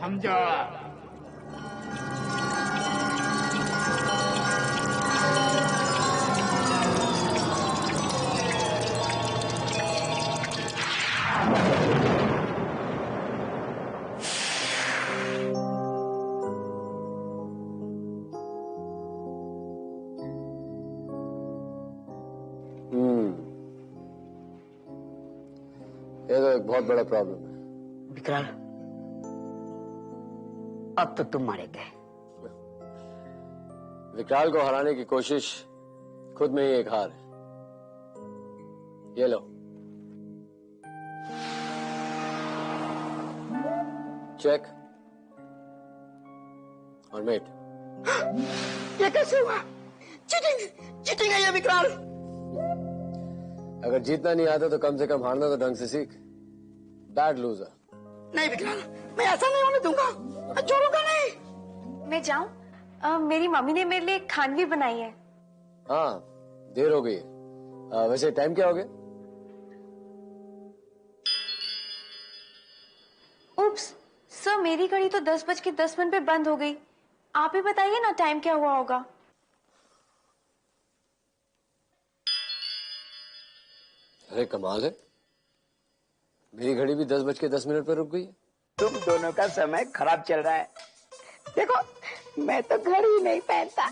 समझा। ये तो एक बहुत बड़ा प्रॉब्लम है। विकराल, अब तो तुम मारे गए। विकराल को हराने की कोशिश खुद में ही एक हार है। ये लो, चेक और मेट। ये कैसे हुआ? चीटिंग, चीटिंग है ये विकराल। अगर जीतना नहीं आता तो कम से कम हारना तो ढंग से सीख। Bad loser. नहीं विकराल, मैं ऐसा नहीं होने दूंगा, मैं छोड़ूंगा नहीं। मैं जाऊं? मेरी मम्मी ने मेरे लिए खानवी बनाई है। हाँ, देर हो गई है। वैसे टाइम क्या हो गया? उप्स, सर मेरी घड़ी तो 10:10 पे बंद हो गई। आप ही बताइए ना टाइम क्या हुआ होगा। अरे कमाल है, मेरी घड़ी भी 10:10 पर रुक गई है। तुम दोनों का समय खराब चल रहा है। देखो, मैं तो घड़ी नहीं पहनता।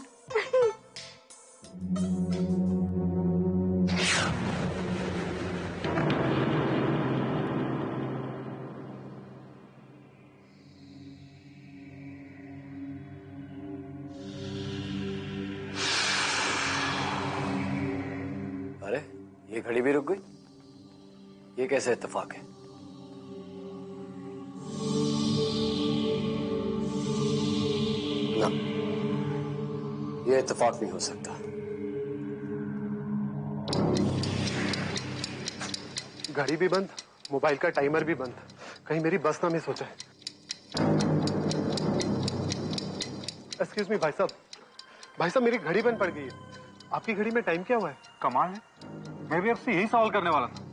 अरे ये घड़ी भी रुक गई, ये कैसे इत्तेफाक है? ना, ये इत्तेफाक नहीं हो सकता। घड़ी भी बंद, मोबाइल का टाइमर भी बंद। कहीं मेरी बस ना मिस हो जाए। एक्सक्यूज मी भाई साहब, मेरी घड़ी बंद पड़ गई है। आपकी घड़ी में टाइम क्या हुआ है? कमाल है, मैं भी आपसे यही सवाल करने वाला था।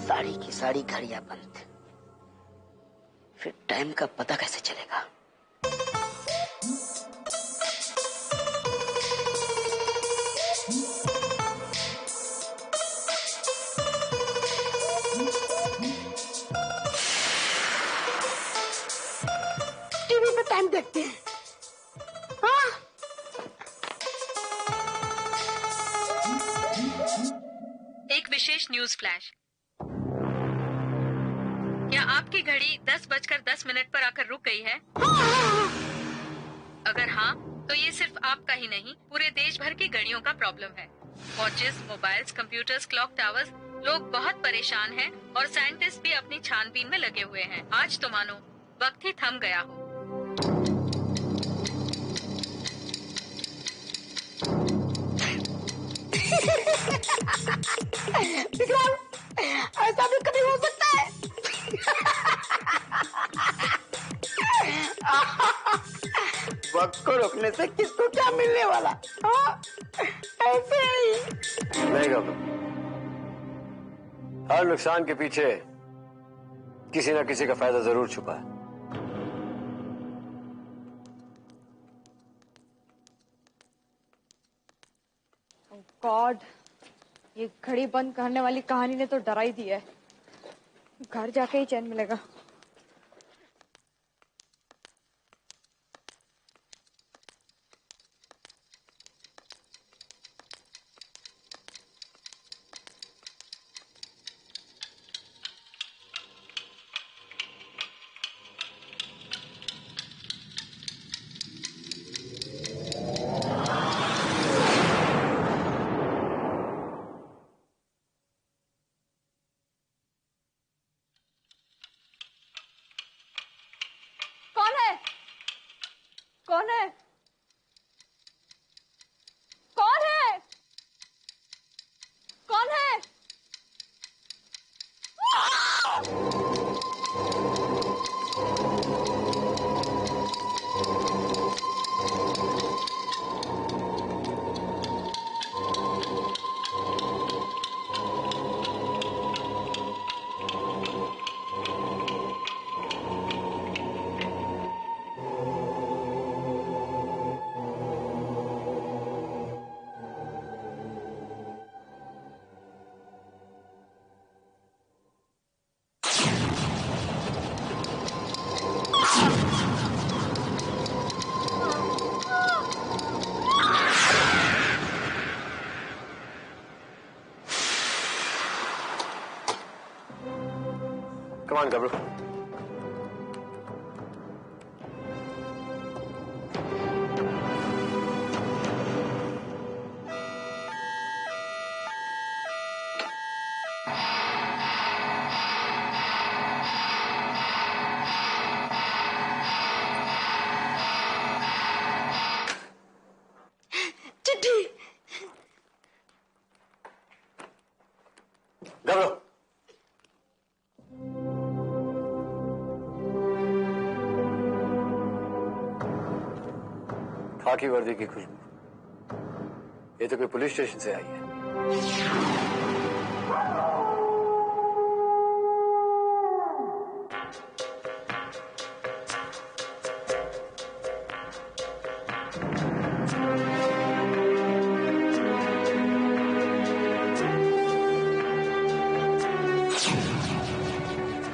सारी की सारी घड़ियां बंद, फिर टाइम का पता कैसे चलेगा? टीवी पे टाइम देखते हैं। हाँ? एक विशेष न्यूज फ्लैश। क्या आपकी घड़ी 10:10 पर आकर रुक गई है? अगर हाँ, तो ये सिर्फ आपका ही नहीं, पूरे देश भर की घड़ियों का प्रॉब्लम है। Watches, mobiles, computers, clock towers, लोग बहुत परेशान हैं और साइंटिस्ट भी अपनी छानबीन में लगे हुए हैं। आज तो मानो वक्त ही थम गया हो। विक्रम, ऐसा भी कभी हो सकता है? वक्त को रोकने से किसको क्या मिलने वाला? हाँ? ऐसे ही। नहीं घबरा, हर नुकसान के पीछे किसी ना किसी का फायदा जरूर छुपा है। गॉड, ये घड़ी बंद करने वाली कहानी ने तो डरा ही दिया है। घर जाके ही चैन मिलेगा। कौन है? कौन है? कौन है? कौन है? Come on, Gabru. चिट्ठी। Gabru. खाकी वर्दी की खुशबू, ये तो कोई पुलिस स्टेशन से आई है।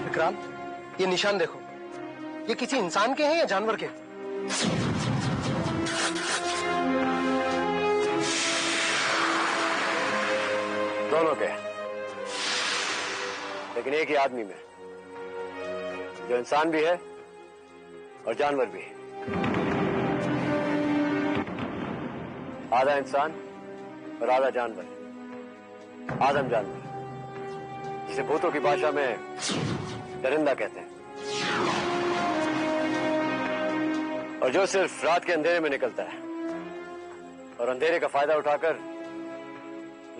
विक्रांत, ये निशान देखो, ये किसी इंसान के हैं या जानवर के? दोनों के, लेकिन एक ही आदमी में, जो इंसान भी है और जानवर भी। आधा इंसान और आधा जानवर, आदम जानवर, जिसे भूतों की भाषा में दरिंदा कहते हैं, और जो सिर्फ रात के अंधेरे में निकलता है और अंधेरे का फायदा उठाकर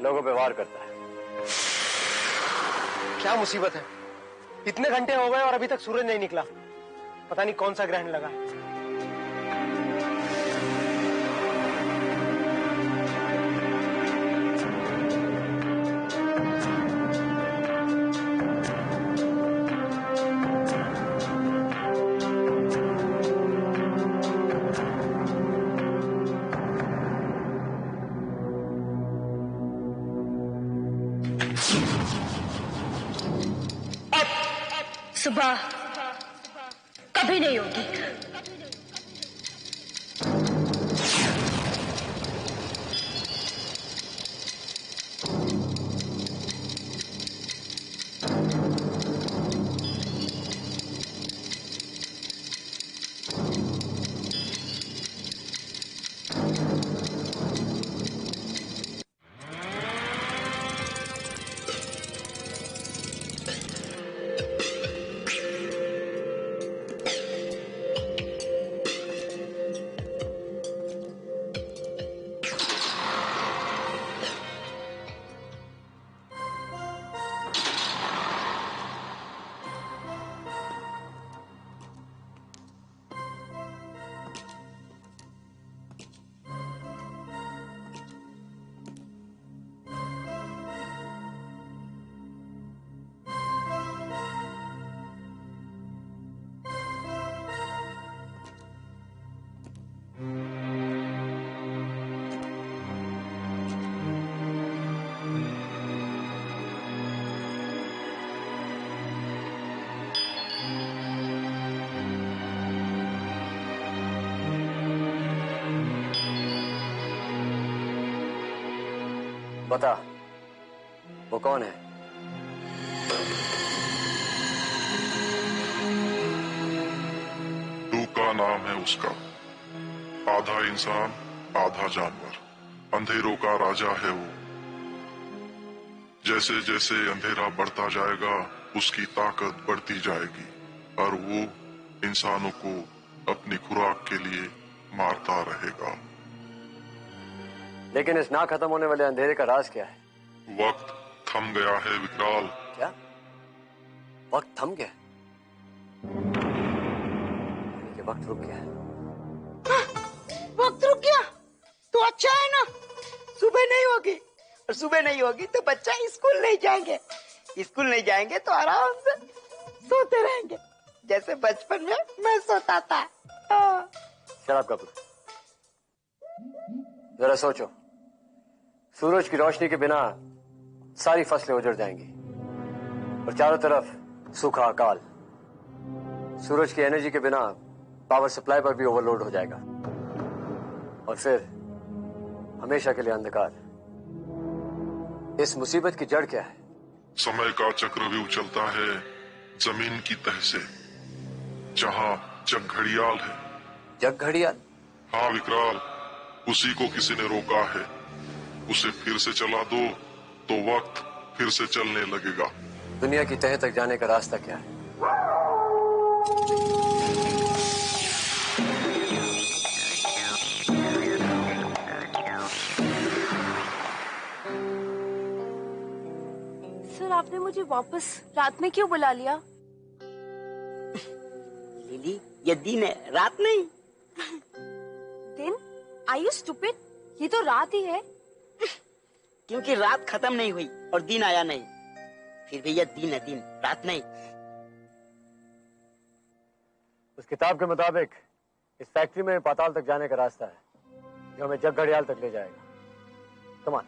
लोगों पे वार करता है। क्या मुसीबत है, इतने घंटे हो गए और अभी तक सूरज नहीं निकला। पता नहीं कौन सा ग्रहण लगा है। सुबह कभी नहीं होगी। बता, वो कौन है? तू का नाम है उसका, आधा इंसान आधा जानवर, अंधेरों का राजा है वो। जैसे जैसे अंधेरा बढ़ता जाएगा उसकी ताकत बढ़ती जाएगी और वो इंसानों को अपनी खुराक के लिए मारता रहेगा। लेकिन इस ना खत्म होने वाले अंधेरे का राज क्या है? वक्त थम गया है विकराल। क्या? वक्त थम गया? यानी कि वक्त रुक गया है। वक्त रुक गया तो अच्छा है ना, सुबह नहीं होगी, और सुबह नहीं होगी तो बच्चा स्कूल नहीं जाएंगे, स्कूल नहीं जाएंगे तो आराम से सोते रहेंगे, जैसे बचपन में मैं सोता था। शराब कपूर, जरा सोचो, सूरज की रोशनी के बिना सारी फसलें उजड़ जाएंगी और चारों तरफ सूखा अकाल। सूरज की एनर्जी के बिना पावर सप्लाई पर भी ओवरलोड हो जाएगा और फिर हमेशा के लिए अंधकार। इस मुसीबत की जड़ क्या है? समय का चक्रव्यूह चलता है जमीन की तह से, जहां जग घड़ियाल है। जग घड़ियाल? हाँ विकराल, उसी को किसी ने रोका है। उसे फिर से चला दो तो वक्त फिर से चलने लगेगा। दुनिया की तह तक जाने का रास्ता क्या है? सर आपने मुझे वापस रात में क्यों बुला लिया? लिली, ये दिन है, रात नहीं। दिन? Are you stupid? ये तो रात ही है। क्योंकि रात खत्म नहीं हुई और दिन आया नहीं, फिर भी यह दिन है, दिन, रात नहीं। उस किताब के मुताबिक इस फैक्ट्री में पाताल तक जाने का रास्ता है जो हमें जग घड़ियाल तक ले जाएगा। Come on.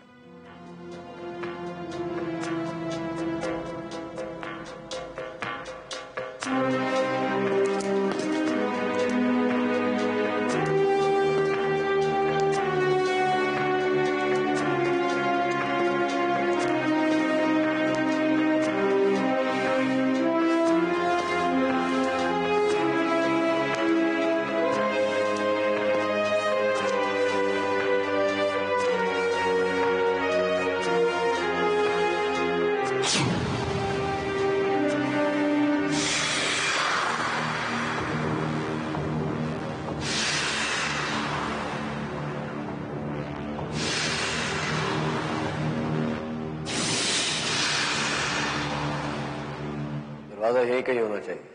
दरवाजा यही कहीं होना चाहिए।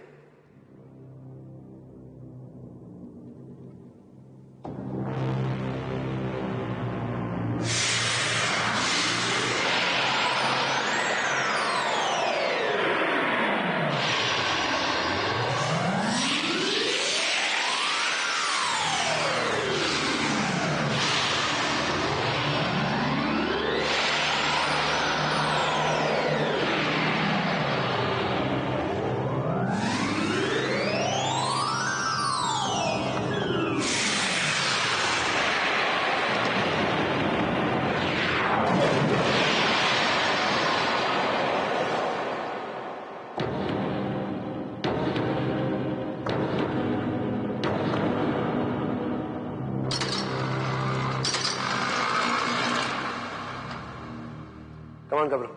कमान घबरो।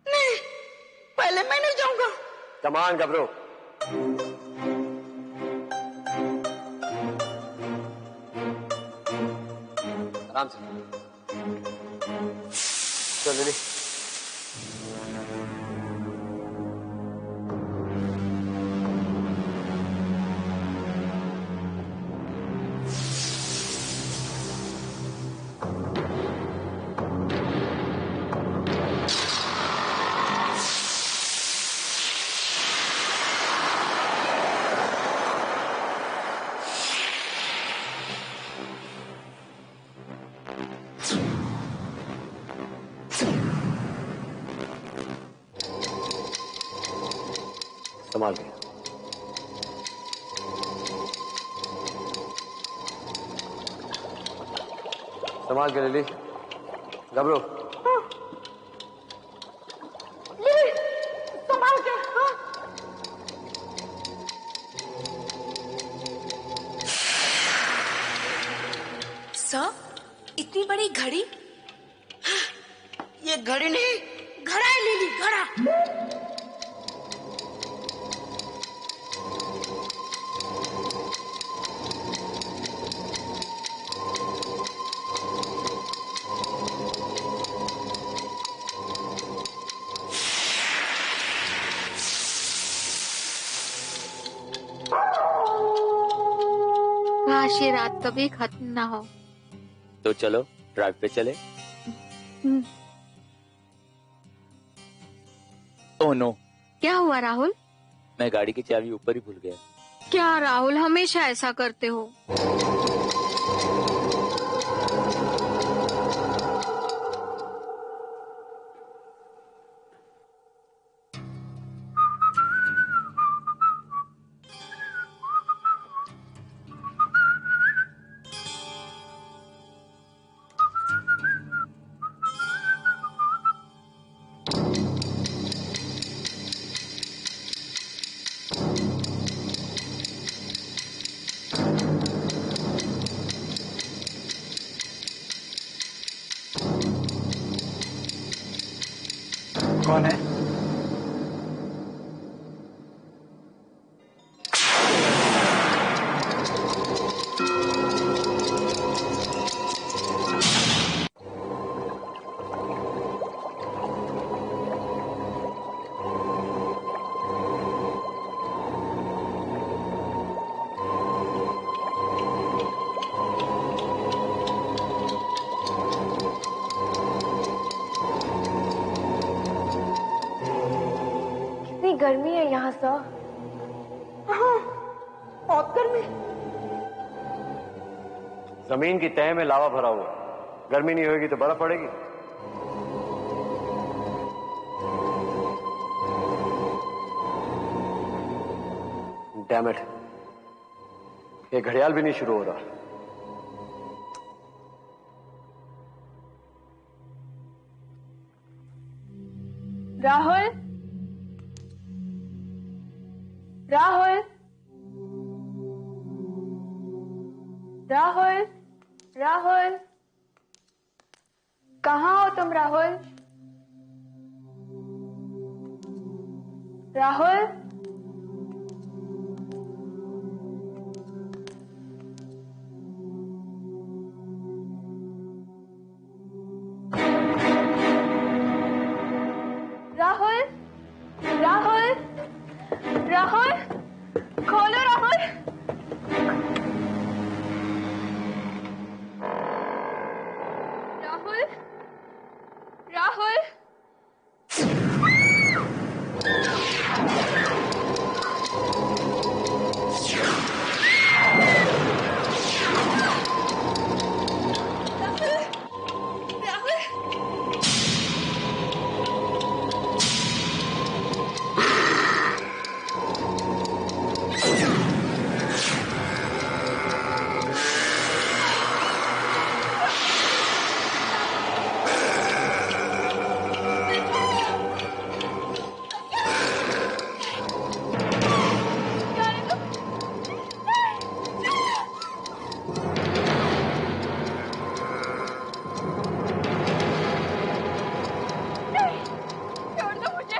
नहीं, पहले मैं नहीं जाऊंगा। कमान घबरो। आराम से। चल लिली। संभाल के। संभाल के लिली, घबरो। संभाल के। सर, इतनी बड़ी घड़ी? ये घड़ी नहीं, घड़ा है लिली, घड़ा। काश ये रात कभी खत्म ना हो। तो चलो ड्राइव पे चले। Oh no. क्या हुआ राहुल? मैं गाड़ी की चाबी ऊपर ही भूल गया। क्या राहुल, हमेशा ऐसा करते हो? गर्मी है यहाँ सर। हाँ, बहुत गर्मी। जमीन की तह में लावा भरा हुआ, गर्मी नहीं होगी तो बर्फ पड़ेगी। डैम इट, ये घड़ियाल भी नहीं शुरू हो रहा। राहुल, राहुल, राहुल, राहुल, कहाँ हो तुम राहुल? राहुल, राहुल, राहुल, राहुल, खोलो राहुल। राहुल, राहुल, छोड़ दो मुझे।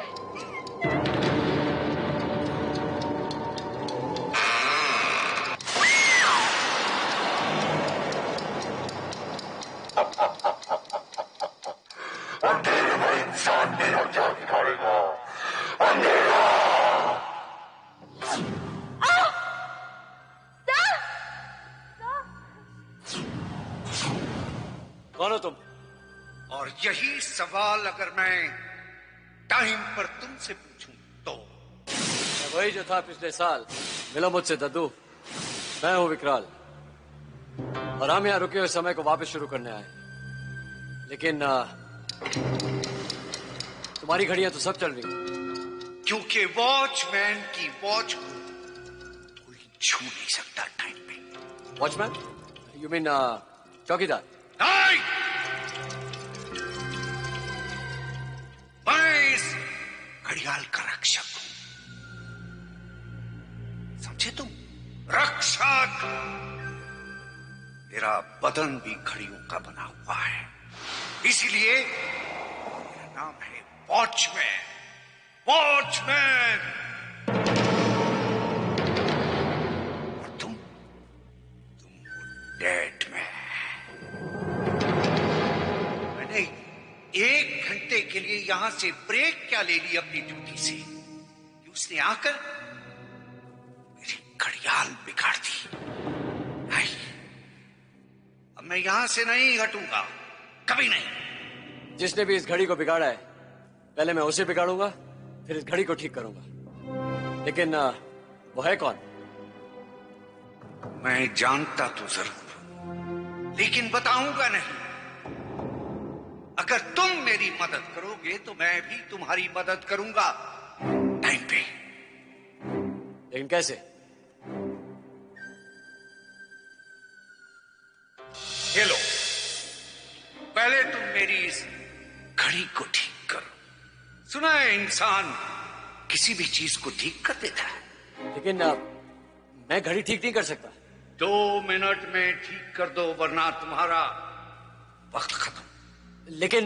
कौन हो तुम? और यही सवाल अगर मैं टाइम पर तुमसे पूछूं तो? मैं वही जो था पिछले साल। मिलो मुझसे दद्दू, मैं हूं विकराल और हम यहाँ रुके हुए समय को वापस शुरू करने आए। लेकिन तुम्हारी घड़ियां तो सब चल रही, क्योंकि वॉचमैन की वॉच को कोई छू नहीं सकता टाइम पे। वॉचमैन? यू मीन चौकीदार? नहीं! मैं इस घड़ियाल का रक्षक हूं, समझे तुम? रक्षक। मेरा बदन भी घड़ियों का बना हुआ है, इसीलिए मेरा नाम है वॉचमैन। वॉचमैन। और तुम हो डेड मैन। मैंने 1 घंटे के लिए यहां से ब्रेक क्या ले ली अपनी ड्यूटी से कि उसने आकर मेरी घड़ियाल बिगाड़ दी। नहीं, अब मैं यहां से नहीं हटूंगा, कभी नहीं। जिसने भी इस घड़ी को बिगाड़ा है, पहले मैं उसे बिगाड़ूंगा, फिर इस घड़ी को ठीक करूंगा। लेकिन वो है कौन? मैं जानता तो जरूर, लेकिन बताऊंगा नहीं। अगर तुम मेरी मदद करोगे तो मैं भी तुम्हारी मदद करूंगा टाइम पे। लेकिन कैसे? ये लो, पहले तुम मेरी इस घड़ी को ठीक करो। सुना है इंसान किसी भी चीज को ठीक कर देता है। लेकिन मैं घड़ी ठीक नहीं कर सकता। 2 मिनट में ठीक कर दो, वरना तुम्हारा वक्त खत्म। लेकिन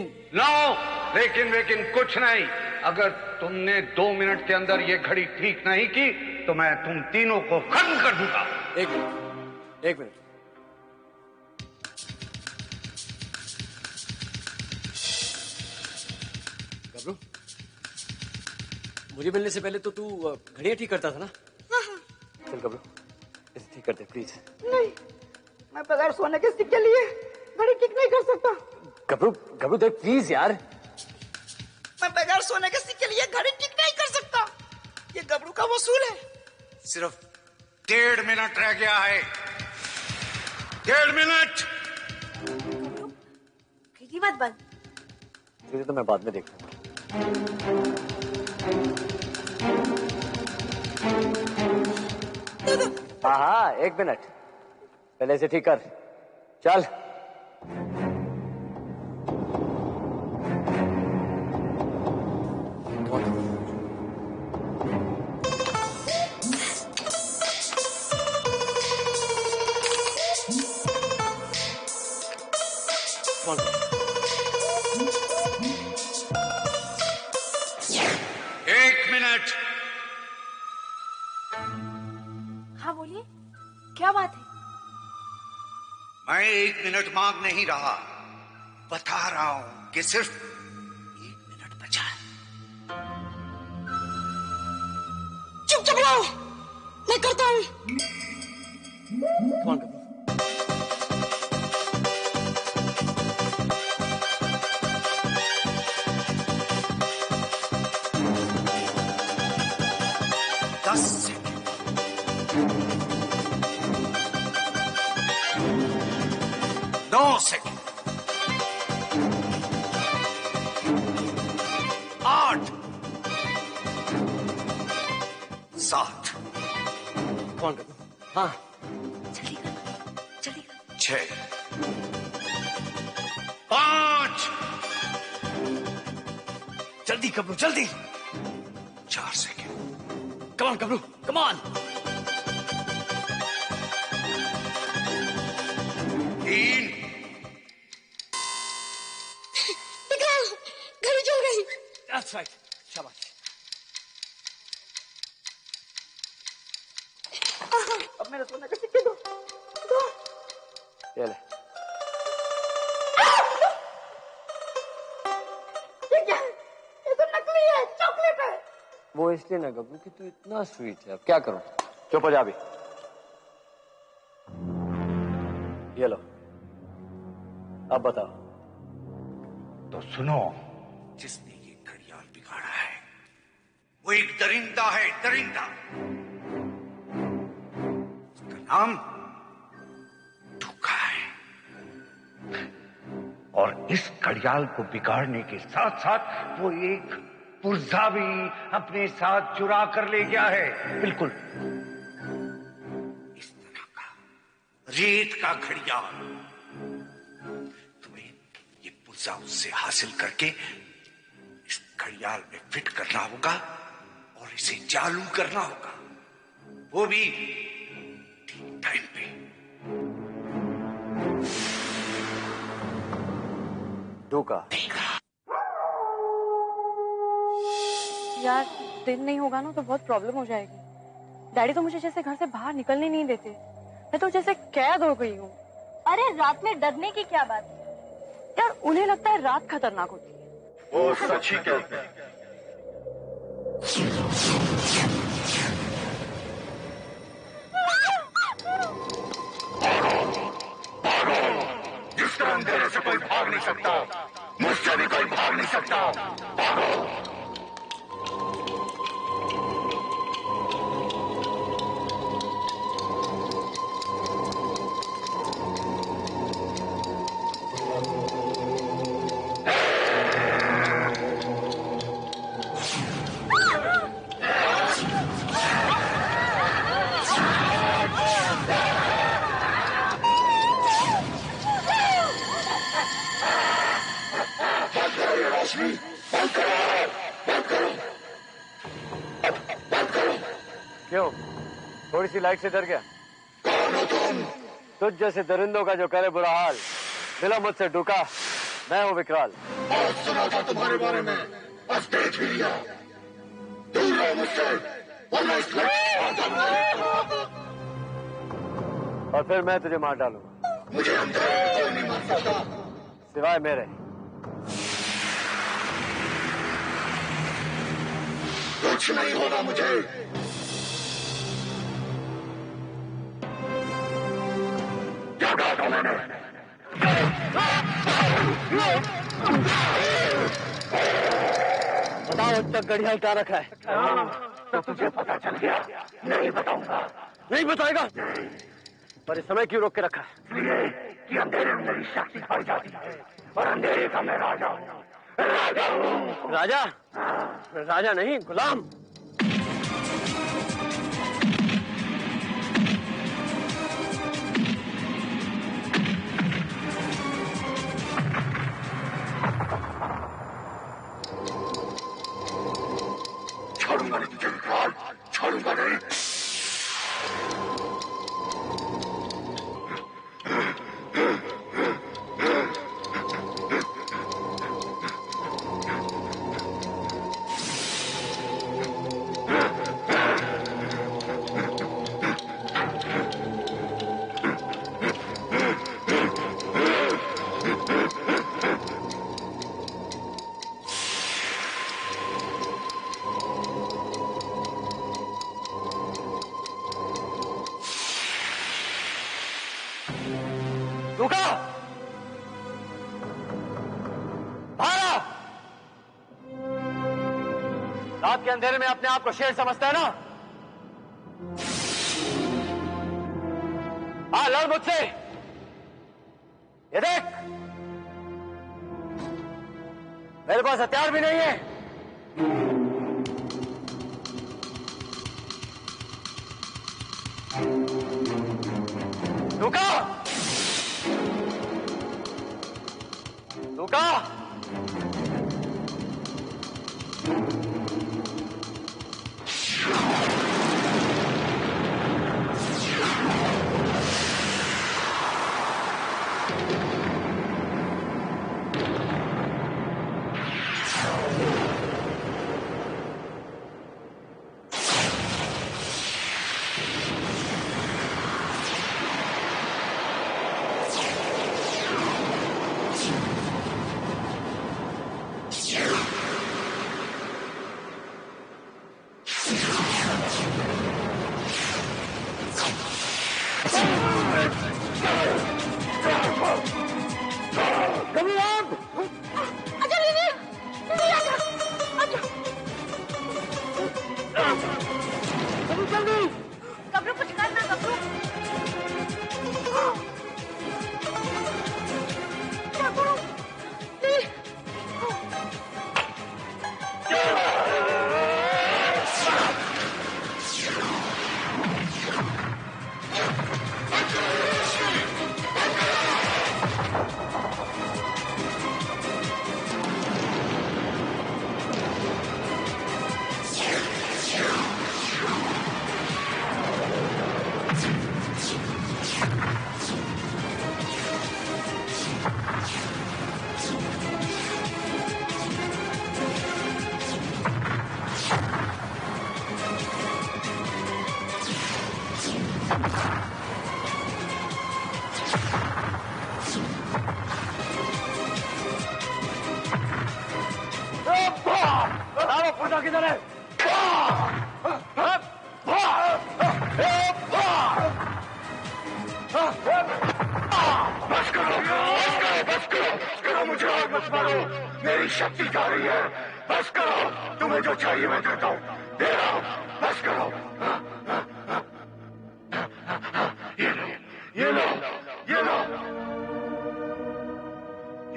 लेकिन कुछ नहीं। अगर तुमने 2 मिनट के अंदर ये घड़ी ठीक नहीं की तो मैं तुम तीनों को खत्म कर दूंगा। एक मिनट। गबरू, मुझे मिलने से पहले तो तू घड़ियां ठीक करता था ना? चल गबरू, इसे ठीक कर दे प्लीज। नहीं, मैं बगैर सोने के स्टिक के लिए घड़ी ठीक नहीं कर सकता। गबरू देख प्लीज यार। मैं बगैर सोने के स्टिक के लिए घड़ी ठीक नहीं कर सकता। आपका वसूल है। सिर्फ 1.5 मिनट रह गया है। 1.5 मिनट। खिड़की मत बंद। तुझे तो मैं बाद में देखूंगा। हाँ, 1 मिनट पहले से ठीक कर। चल। हाँ बोलिए, क्या बात है? मैं 1 मिनट मांग नहीं रहा, बता रहा हूं कि सिर्फ 1 मिनट बचा है। चुप रहो, मैं करता हूं। सेकंड, 8, 7, कौन? हाँ, जल्दी कर। 6, 5, जल्दी कबरू, जल्दी। 4 सेकंड। कमान कबरू, कमान। 3, घड़ी जल गई। That's right. शाबाश। अब मेरा सोना का सिक्के दो। ये ले। ये तो नकली है, चॉकलेट है। वो इसलिए ना गबरू कि तू इतना स्वीट है। अब क्या करूं? चुप हो जा अभी। ये लो, अब बताओ। तो सुनो, जिसने ये घड़ियाल बिगाड़ा है वो एक दरिंदा है, दरिंदा। उसका नाम धोखा है। और इस घड़ियाल को बिगाड़ने के साथ साथ वो एक पुर्जा भी अपने साथ चुरा कर ले गया है। बिल्कुल इस तरह का रेत का घड़ियाल। तुम्हें ये पुर्जा उससे हासिल करके इस घड़ियाल में फिट करना होगा और इसे चालू करना होगा, वो भी ठीक टाइम पे। धोखा। यार दिन नहीं होगा ना तो बहुत प्रॉब्लम हो जाएगी। डैडी तो मुझे जैसे घर से बाहर निकलने नहीं देते। मैं तो जैसे कैद हो गई हूँ। अरे रात में डरने की क्या बात है? यार उन्हें लगता है रात खतरनाक होती है। वो सच ही कहते हैं। जिसका अंधेरे से कोई भाग नहीं सकता, मुझसे भी कोई भाग नहीं सकता। भागो। क्यों? थोड़ी सी लाइट से डर गया? तुझ जैसे दरिंदों का जो करे बुरा हाल, मिला मुझसे डुका। मैं हूँ विकराल। बहुत सुना था तुम्हारे बारे में, बस देख भी लिया। दूर रहो मुझसे, वरना इस और फिर मैं तुझे मार डालूंगा। मुझे अंधेरे में कोई नहीं मार सकता सिवाय मेरे। कुछ नहीं होगा मुझे। क्या कहा था मैंने? बताओ अब तक घड़ियाल क्या रखा है? तो तुझे पता चल गया। नहीं बताऊंगा। नहीं बताएगा? पर इस समय क्यों रोक के रखा है? इसलिए कि अंधेरे में मेरी शक्ति बढ़ जाती है और अंधेरे का मैं राजा हूँ। राजा हूँ। राजा? राजा नहीं, गुलाम। छोड़ूंगा नहीं तुझे विकराल, छोड़ूंगा नहीं। रुका! भारा! रात के अंधेरे में अपने आप को शेर समझता है ना? हाँ, लड़ मुझसे। ये देख, मेरे पास हथियार भी नहीं है। रुका! रुका! गबरू कुछ करना गबरू। किधर है? बस करो, मुझे और मत मारो। मेरी शक्ति जा रही है। बस करो, तुम्हें जो चाहिए मैं देता हूँ, दे रहा हूँ। बस करो। ये लो, ये लो, ये लो,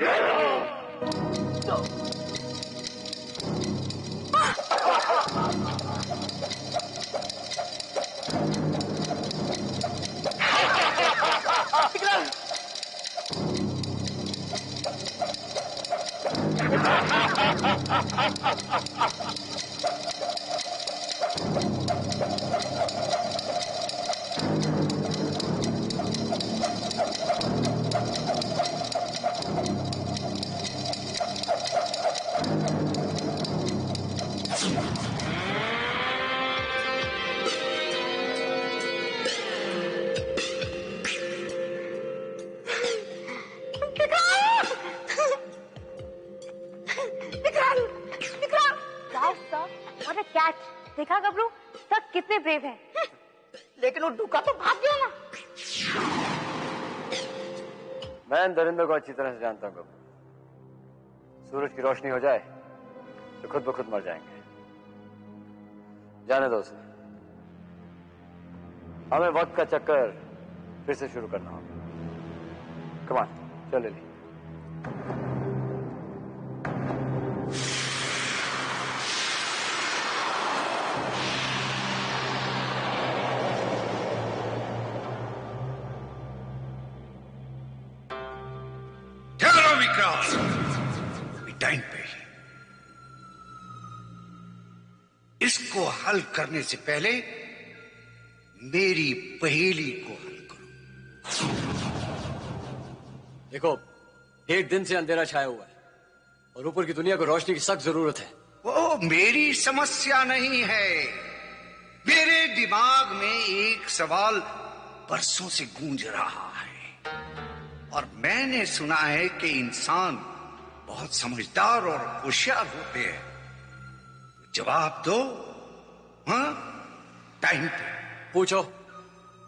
ये लो। देखा गबरू, सब कितने ब्रेव हैं। लेकिन वो डुका तो भाग गया ना। मैं इन दरिंदों को अच्छी तरह से जानता हूँ गबरू। सूरज की रोशनी हो जाए तो खुद ब खुद मर जाएंगे। जाने दो उसे। हमें वक्त का चक्कर फिर से शुरू करना होगा। कमान, चल लिली। ठहरो विक्रांत, टाइम पे। इसको हल करने से पहले मेरी पहेली को हल करो। देखो, 1 दिन से अंधेरा छाया हुआ है और ऊपर की दुनिया को रोशनी की सख्त जरूरत है। वो मेरी समस्या नहीं है। मेरे दिमाग में एक सवाल बरसों से गूंज रहा है और मैंने सुना है कि इंसान बहुत समझदार और होशियार होते हैं। जवाब दो। हाँ, टाइम पे। पूछो,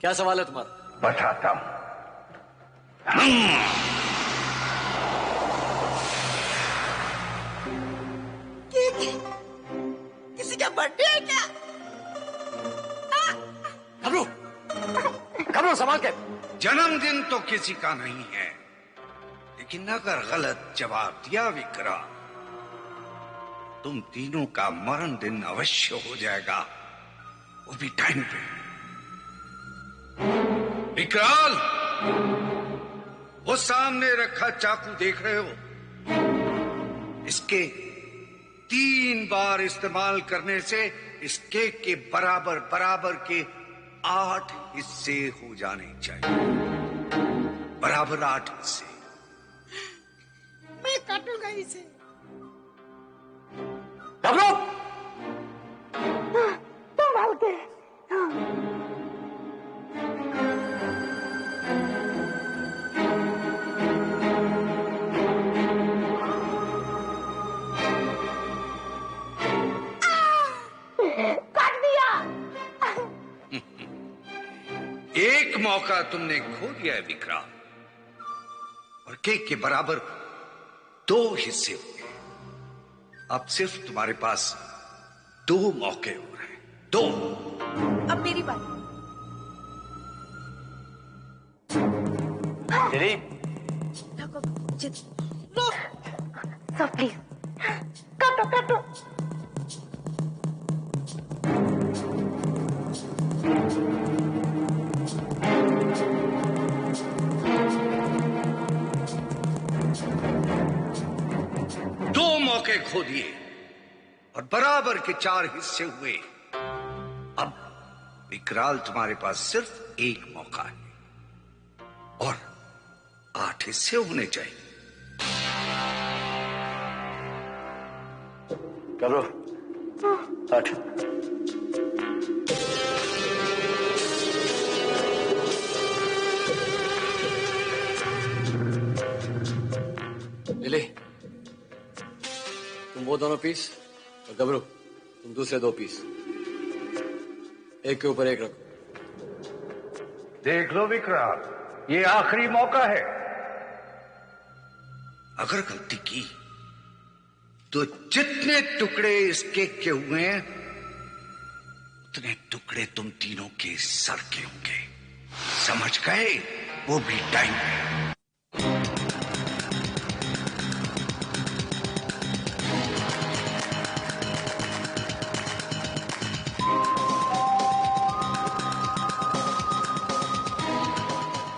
क्या सवाल है तुम्हारा? बताता हूं। किसी का बर्थडे है क्या? घबरू, घबरू, संभाल के। जन्मदिन तो किसी का नहीं है, लेकिन अगर गलत जवाब दिया विक्रांत, तुम तीनों का मरण दिन अवश्य हो जाएगा, वो भी टाइम पे। विकराल, वो सामने रखा चाकू देख रहे हो? इसके 3 बार इस्तेमाल करने से इस केक के बराबर बराबर के 8 हिस्से हो जाने चाहिए। बराबर 8 हिस्से। मैं काटूंगा इसे। घबरू, संभाल के। काट दिया। एक मौका तुमने खो दिया है विक्रांत, और केक के बराबर 2 हिस्से हो गए। अब सिर्फ तुम्हारे पास 2 मौके हो रहे हैं। 2। अब मेरी बारी। लिली, सर प्लीज काटो काटो। दो मौके खो दिए और बराबर के 4 हिस्से हुए। अब विकराल, तुम्हारे पास सिर्फ 1 मौका है और 8 हिस्से होने चाहिए। करो 8। लिली, तुम वो दोनों पीस और गबरू तुम दूसरे 2 पीस, एक के ऊपर एक रखो। देख लो विक्रांत, ये आखिरी मौका है। अगर गलती की तो जितने टुकड़े इस केक के हुए हैं, उतने टुकड़े तुम तीनों के सर के होंगे। समझ गए? वो भी टाइम पे।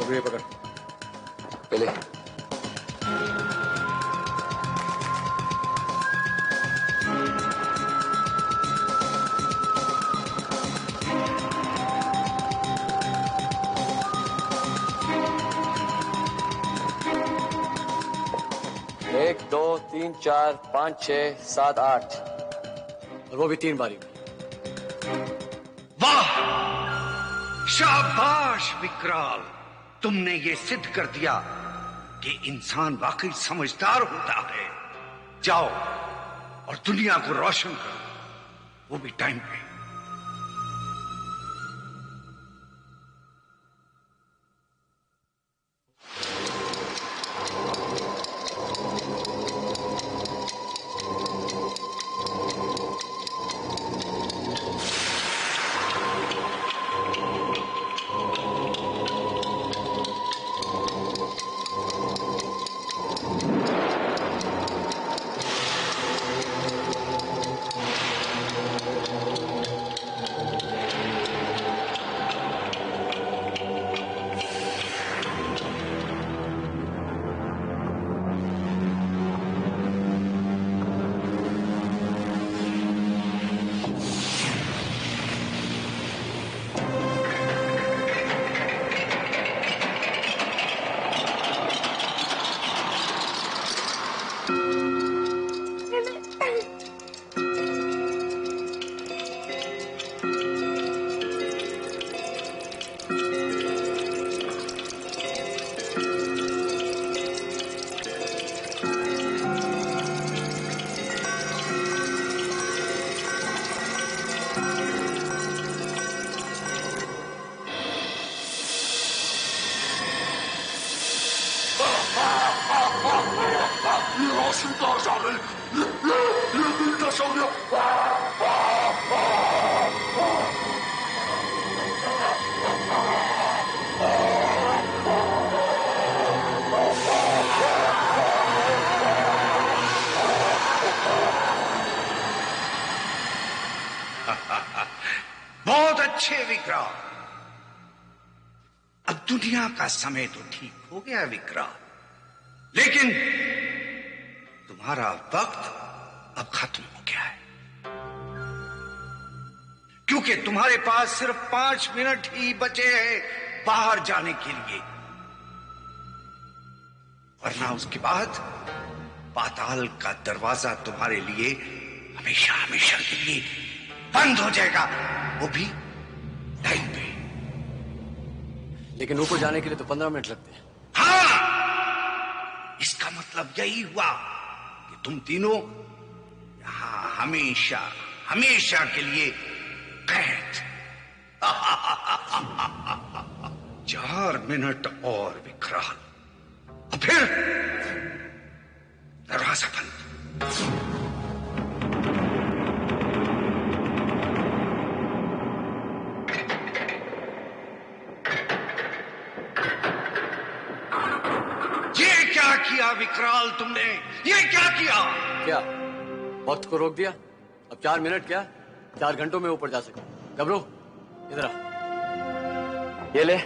ये पकड़, पहले एक, 2, 3, 4, 5, 6, 7, 8 और वो भी 3 बारी में। वाह, शाबाश विकराल, तुमने ये सिद्ध कर दिया कि इंसान वाकई समझदार होता है। जाओ और दुनिया को रोशन करो, वो भी टाइम पे। ये रोशनी कहाँ से आ गई? ये दिन कैसे हो गया? बहुत अच्छे विक्रम। अब दुनिया का समय तो ठीक हो गया विक्रम, लेकिन तुम्हारा वक्त अब खत्म हो गया है, क्योंकि तुम्हारे पास सिर्फ 5 मिनट ही बचे हैं बाहर जाने के लिए, वरना उसके बाद पाताल का दरवाजा तुम्हारे लिए हमेशा हमेशा के लिए बंद हो जाएगा, वो भी टाइम पे। लेकिन ऊपर जाने के लिए तो 15 मिनट लगते हैं। हाँ, इसका मतलब यही हुआ कि तुम तीनों यहां हमेशा हमेशा के लिए कैद। 4 मिनट और विकराल, और फिर दरवाजा बंद। क्या किया विकराल तुमने? ये क्या किया? क्या वक्त को रोक दिया? अब 4 मिनट क्या 4 घंटों में ऊपर जा सके। गबरू इधर आ, ये ले,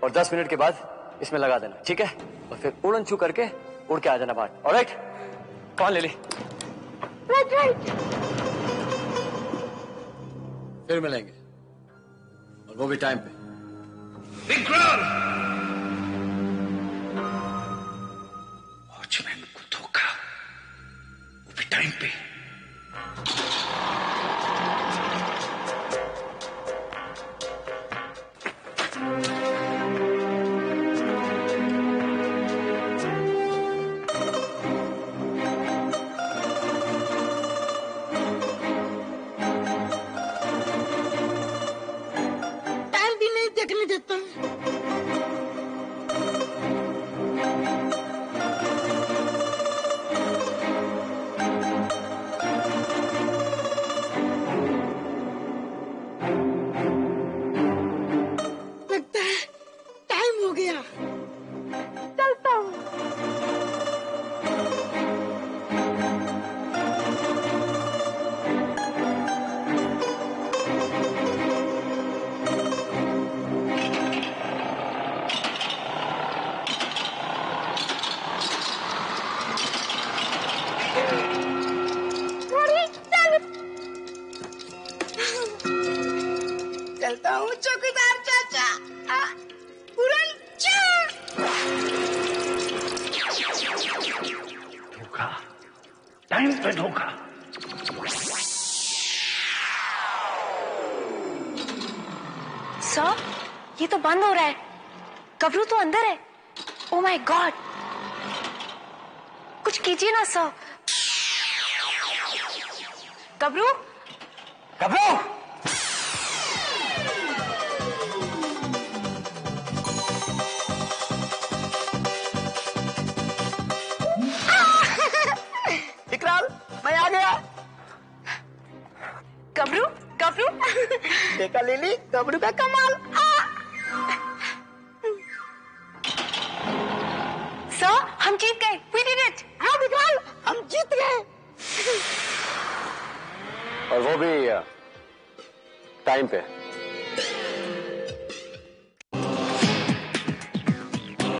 और 10 मिनट के बाद इसमें लगा देना, ठीक है? और फिर उड़न छू करके उड़ के आ जाना बाहर। ऑलराइट, कौन ले ले? राइट। फिर मिलेंगे, और वो भी टाइम पे। विकराल, वॉचमैन को धोखा, वो भी टाइम पे। टाइम भी नहीं देखने देता। लगता है टाइम हो गया, चलता हूँ। चलता हूँ चौकीदार चाचा। उड़न धोखा, टाइम पे धोखा। सर, ये तो बंद हो रहा है। गबरू तो अंदर है। ओ माय गॉड, कुछ कीजिए ना सर। गबरू, गबरू, विकराल, मैं आ गया। गबरू, गबरू। देखा लिली, गबरू का कमाल। सर, हम जीत गए। We did it. हाँ विकराल, हम जीत गए। और वो भी टाइम पे।